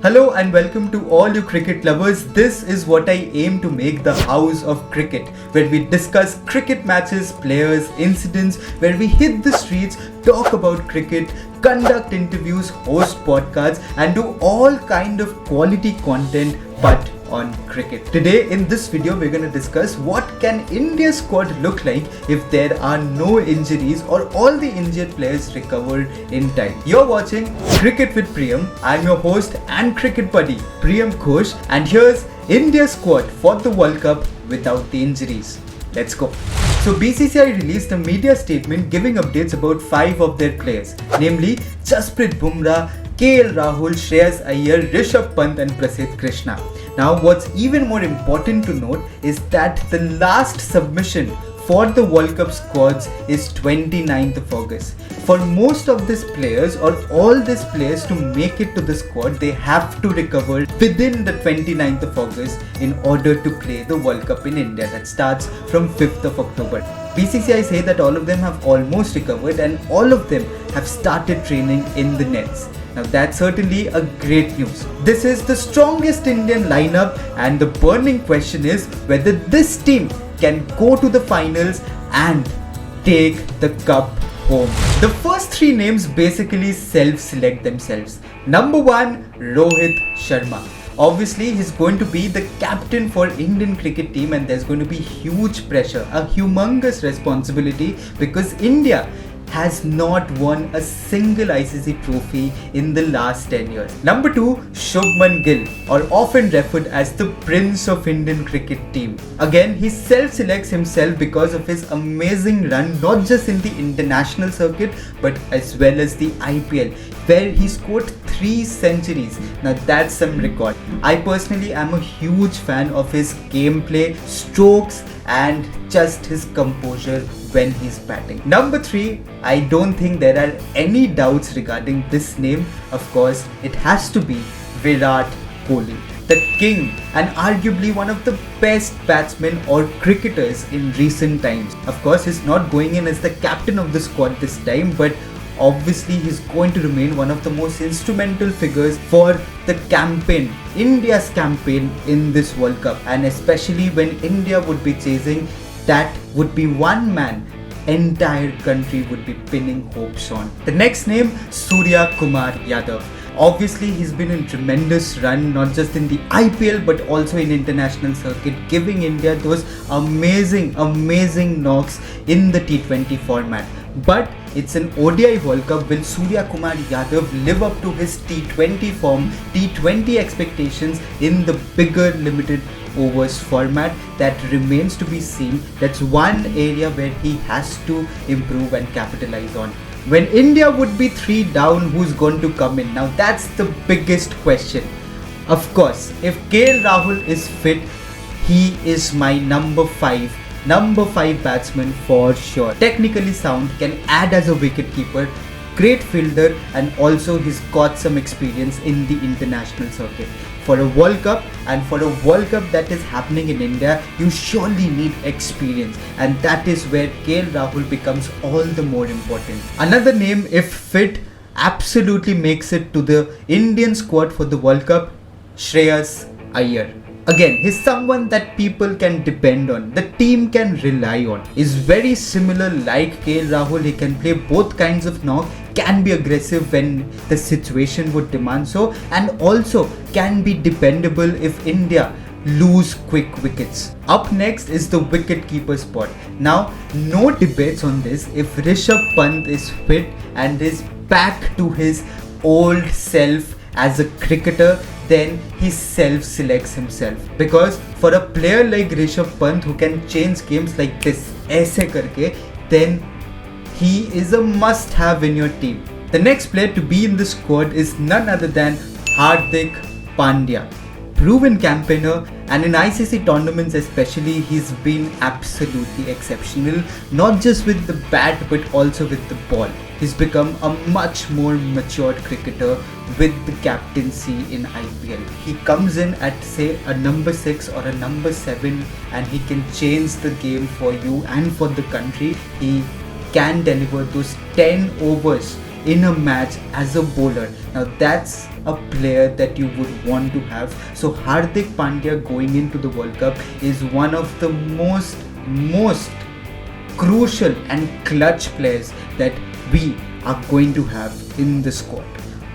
Hello and welcome to all you cricket lovers. This is what I aim to make the house of cricket, where we discuss cricket matches, players, incidents, where we hit the streets, talk about cricket, conduct interviews, host podcasts and do all kind of quality content but on cricket. Today in this video we're going to discuss what can India's squad look like if there are no injuries or all the injured players recovered in time. You're watching Cricket with Priyam. I'm your host and cricket buddy Priyam Ghosh, and here's India's squad for the World Cup without the injuries. Let's go. So BCCI released a media statement giving updates about 5 of their players, namely Jasprit Bumrah, KL Rahul, Shreyas Iyer, Rishabh Pant and Prasidh Krishna. Now what's even more important to note is that the last submission for the World Cup squads is 29th of August. For most of these players or all these players to make it to the squad, they have to recover within the 29th of August in order to play the World Cup in India that starts from 5th of October. BCCI say that all of them have almost recovered and all of them have started training in the nets. Now that's certainly a great news. This is the strongest Indian lineup and the burning question is whether this team can go to the finals and take the cup home. The first 3 names basically self-select themselves. Number 1, Rohit Sharma. Obviously he's going to be the captain for Indian cricket team and there's going to be huge pressure, a humongous responsibility because India has not won a single ICC trophy in the last 10 years. Number 2, Shubman Gill, or often referred as the Prince of Indian cricket team. Again, he self-selects himself because of his amazing run not just in the international circuit but as well as the IPL, where he scored 3 centuries. Now that's some record. I personally am a huge fan of his gameplay, strokes and just his composure when he's batting. Number 3, I don't think there are any doubts regarding this name. Of course, it has to be Virat Kohli, the king and arguably one of the best batsmen or cricketers in recent times. Of course, he's not going in as the captain of the squad this time, but obviously he's going to remain one of the most instrumental figures for the campaign, India's campaign in this World Cup, and especially when India would be chasing, that would be one man entire country would be pinning hopes on. The next name, Surya Kumar Yadav. Obviously he's been in tremendous run not just in the IPL but also in international circuit, giving India those amazing knocks in the T20 format. But it's an ODI World Cup. Will Surya Kumar Yadav live up to his T20 form, T20 expectations in the bigger limited overs format? That remains to be seen. That's one area where he has to improve and capitalize on. When India would be 3 down, who's going to come in? Now that's the biggest question. Of course, if KL Rahul is fit, he is my number 5 batsman for sure. Technically sound, can add as a wicketkeeper, great fielder, and also he's got some experience in the international circuit. For a World Cup and for a World Cup that is happening in India, you surely need experience, and that is where KL Rahul becomes all the more important. Another name, if fit, absolutely makes it to the Indian squad for the World Cup, Shreyas Iyer. Again, he's someone that people can depend on, the team can rely on. Is very similar like KL Rahul. He can play both kinds of knock, can be aggressive when the situation would demand so, and also can be dependable if India lose quick wickets. Up next is the wicket keeper spot. Now no debates on this. If Rishabh Pant is fit and is back to his old self as a cricketer, then he self-selects himself, because for a player like Rishabh Pant who can change games like this, aise karke, then he is a must-have in your team. The next player to be in the squad is none other than Hardik Pandya. Proven campaigner, and in ICC tournaments especially, he's been absolutely exceptional, not just with the bat but also with the ball. He's become a much more matured cricketer with the captaincy in IPL. He comes in at say a number 6 or a number 7 and he can change the game for you and for the country. He can deliver those 10 overs in a match as a bowler. Now that's a player that you would want to have. So Hardik Pandya going into the World Cup is one of the most crucial and clutch players that we are going to have in the squad.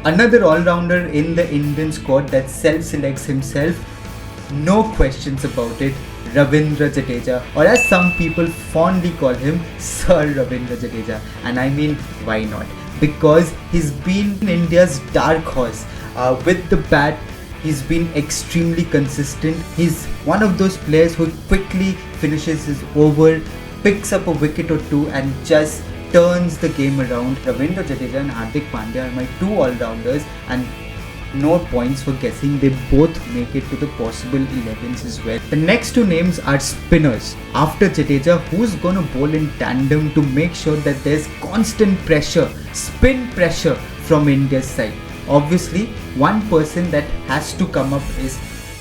Another all-rounder in the Indian squad that self-selects himself, no questions about it, Ravindra Jadeja, or as some people fondly call him, Sir Ravindra Jadeja. And I mean, why not? Because he's been India's dark horse. With the bat, he's been extremely consistent. He's one of those players who quickly finishes his over, picks up a wicket or two and just turns the game around. Ravindra Jadeja and Hardik Pandya are my two all-rounders, and no points for guessing. They both make it to the possible 11s as well. The next two names are spinners. After Jadeja, who's gonna bowl in tandem to make sure that there's constant pressure, spin pressure from India's side? Obviously, one person that has to come up is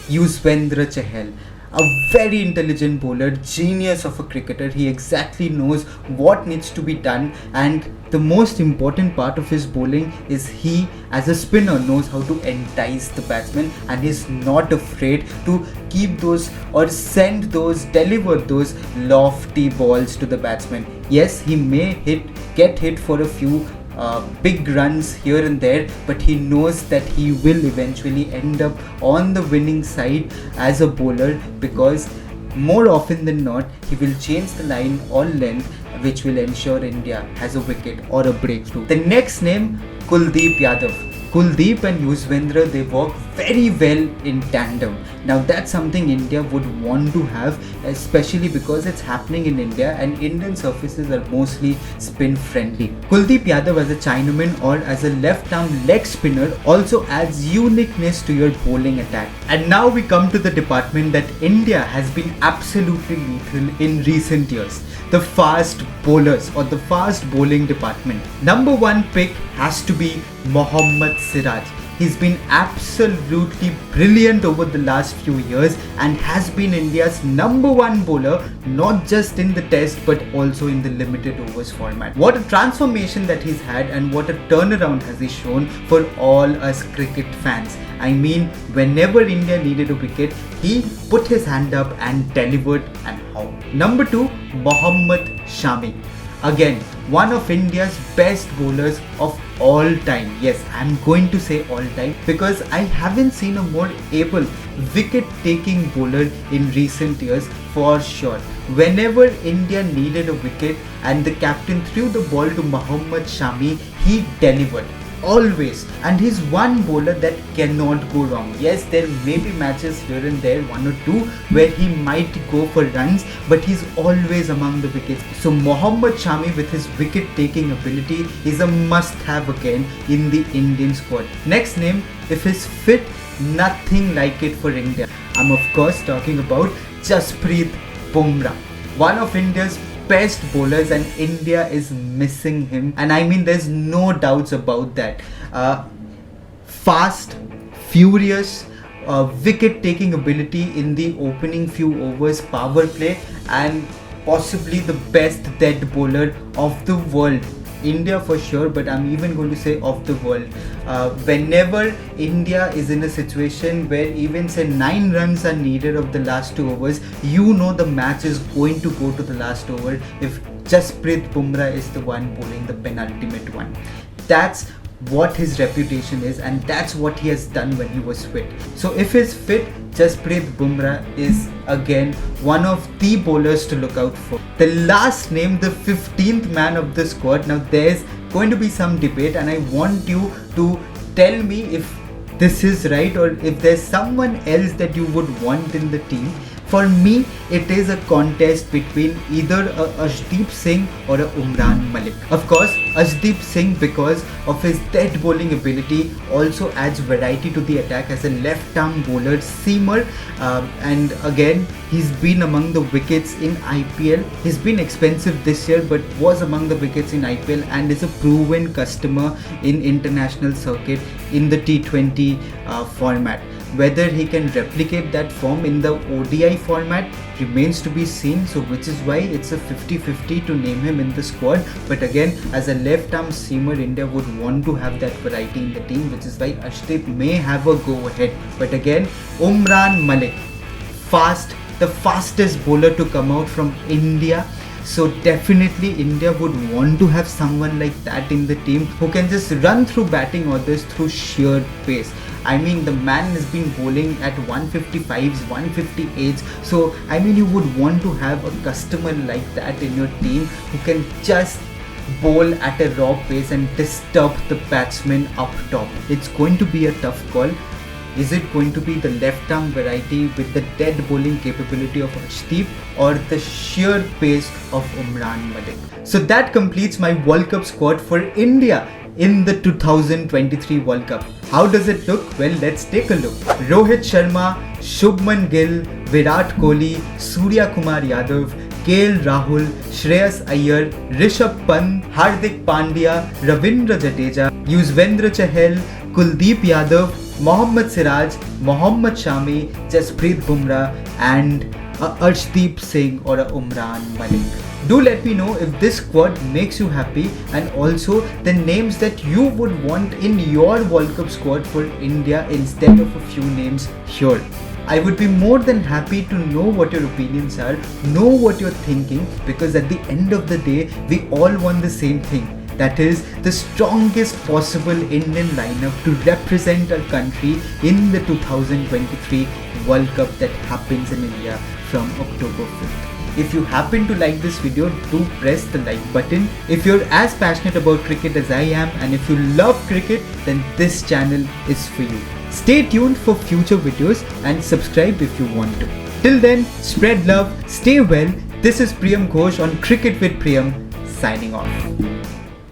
Yuzvendra Chahal. A very intelligent bowler, genius of a cricketer. He exactly knows what needs to be done, and the most important part of his bowling is he as a spinner knows how to entice the batsman, and is not afraid to keep those or deliver those lofty balls to the batsman. Yes, he may get hit for a few big runs here and there, but he knows that he will eventually end up on the winning side as a bowler, because more often than not he will change the line or length, which will ensure India has a wicket or a breakthrough. The next name, Kuldeep Yadav. Kuldeep and Yuzvendra, they work very well in tandem. Now that's something India would want to have, especially because it's happening in India and Indian surfaces are mostly spin friendly. Kuldeep Yadav as a Chinaman or as a left arm leg spinner also adds uniqueness to your bowling attack. And now we come to the department that India has been absolutely lethal in recent years. The fast bowlers or the fast bowling department. Number one pick has to be Mohammad Siraj. He's been absolutely brilliant over the last few years and has been India's number one bowler, not just in the test but also in the limited overs format. What a transformation that he's had, and what a turnaround has he shown for all us cricket fans. I mean, whenever India needed a wicket, he put his hand up and delivered, and how. Number two, Mohammad Shami. Again, one of India's best bowlers of all time. Yes, I'm going to say all time because I haven't seen a more able wicket-taking bowler in recent years for sure. Whenever India needed a wicket and the captain threw the ball to Mohammad Shami, he delivered. Always. And he's one bowler that cannot go wrong. Yes, there may be matches here and there, one or two, where he might go for runs, but he's always among the wickets. So Mohammad Shami with his wicket taking ability is a must have again in the Indian squad. Next name, if he's fit, nothing like it for India. I'm of course talking about Jasprit Bumrah, one of India's best bowlers, and India is missing him, and I mean there's no doubts about that. Fast, furious, wicket taking ability in the opening few overs, power play, and possibly the best dead bowler of the world. India for sure, but I'm even going to say of the world. Whenever India is in a situation where even say 9 runs are needed of the last 2 overs, you know the match is going to go to the last over if Jasprit Bumrah is the one bowling the penultimate one. That's what his reputation is, and that's what he has done when he was fit. So if he's fit, Jasprit Bumrah is again one of the bowlers to look out for. The last name, the 15th man of the squad. Now there's going to be some debate, and I want you to tell me if this is right or if there's someone else that you would want in the team. For me, it is a contest between either a Arshdeep Singh or a Umran Malik. Of course, Arshdeep Singh, because of his dead bowling ability, also adds variety to the attack as a left-arm bowler, seamer, and again, he's been among the wickets in IPL. He's been expensive this year, but was among the wickets in IPL and is a proven customer in international circuit in the T20 format. Whether he can replicate that form in the ODI format remains to be seen, so which is why it's a 50-50 to name him in the squad. But again, as a left arm seamer, India would want to have that variety in the team, which is why Arshdeep may have a go ahead. But again, Umran Malik, the fastest bowler to come out from India. So definitely India would want to have someone like that in the team who can just run through batting orders through sheer pace. I mean, the man has been bowling at 155s, 158s. So I mean, you would want to have a customer like that in your team who can just bowl at a raw pace and disturb the batsmen up top. It's going to be a tough call. Is it going to be the left arm variety with the dead bowling capability of Arshdeep, or the sheer pace of Umran Malik? So that completes my World Cup squad for India in the 2023 World Cup. How does it look? Well, let's take a look. Rohit Sharma, Shubman Gill, Virat Kohli, Surya Kumar Yadav, KL Rahul, Shreyas Iyer, Rishabh Pant, Hardik Pandya, Ravindra Jadeja, Yuzvendra Chahal, Kuldeep Yadav, Mohammad Siraj, Mohammad Shami, Jasprit Bumrah, and Arshdeep Singh or Umran Malik. Do let me know if this squad makes you happy, and also the names that you would want in your World Cup squad for India instead of a few names here. I would be more than happy to know what your opinions are, know what you're thinking, because at the end of the day, we all want the same thing. That is the strongest possible Indian lineup to represent our country in the 2023 World Cup that happens in India from October 5th. If you happen to like this video, do press the like button. If you're as passionate about cricket as I am, and if you love cricket, then this channel is for you. Stay tuned for future videos and subscribe if you want to. Till then, spread love, stay well. This is Priyam Ghosh on Cricket with Priyam, signing off.